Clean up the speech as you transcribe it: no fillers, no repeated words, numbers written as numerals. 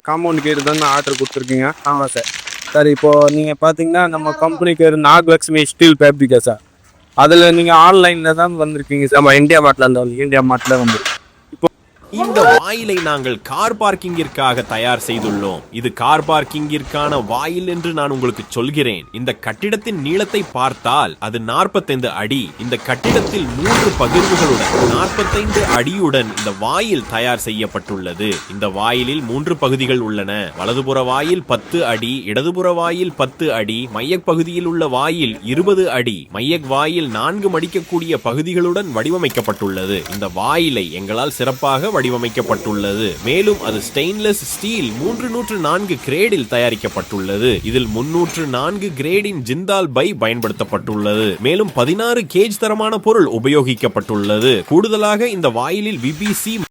Compound care தான் order கொடுத்துருக்கீங்க. ஆமாம் சார். சார் இப்போ நீங்கள் பார்த்தீங்கன்னா நம்ம கம்பெனிக்கு நாகலட்சுமி ஸ்டீல் ஃபேப்ரிக்கா சார், அதில் நீங்கள் ஆன்லைனில் தான் வந்திருக்கீங்க சார். நம்ம இந்தியா மார்ட்டில் வந்து இந்த வாயிலை நாங்கள் கார் பார்க்கிங்கிற்காக தயார் செய்துள்ளோம். இது கார் பார்க்கிங்கிற்கான வாயில் என்று நான் உங்களுக்கு சொல்கிறேன். இந்த கட்டிடத்தின் நீளத்தை பார்த்தால் அது 45 அடி. இந்த கட்டிடத்தில் 3 பகிர்வுகளுடன் 45 அடியுடன் இந்த வாயில் தயார் செய்யப்பட்டுள்ளது. இந்த வாயிலில் 3 பகுதிகள் உள்ளன. வலதுபுற வாயில் 10 அடி, இடதுபுற வாயில் 10 அடி, மையப் பகுதியில் உள்ள வாயில் 20 அடி. மையக் வாயில் 4 மடிக்கக்கூடிய பகுதிகளுடன் வடிவமைக்கப்பட்டுள்ளது. இந்த வாயிலை எங்களால் சிறப்பாக வடிவமைக்கப்பட்டுள்ளது. மேலும் அது ஸ்டெயின்லெஸ் ஸ்டீல் 304 கிரேடில் தயாரிக்கப்பட்டுள்ளது. இதில் 304 கிரேடின் ஜிந்தால் பை பயன்படுத்தப்பட்டுள்ளது. மேலும் 16 கேஜ் தரமான பொருள் உபயோகிக்கப்பட்டுள்ளது. கூடுதலாக இந்த வாயிலில் விபிசி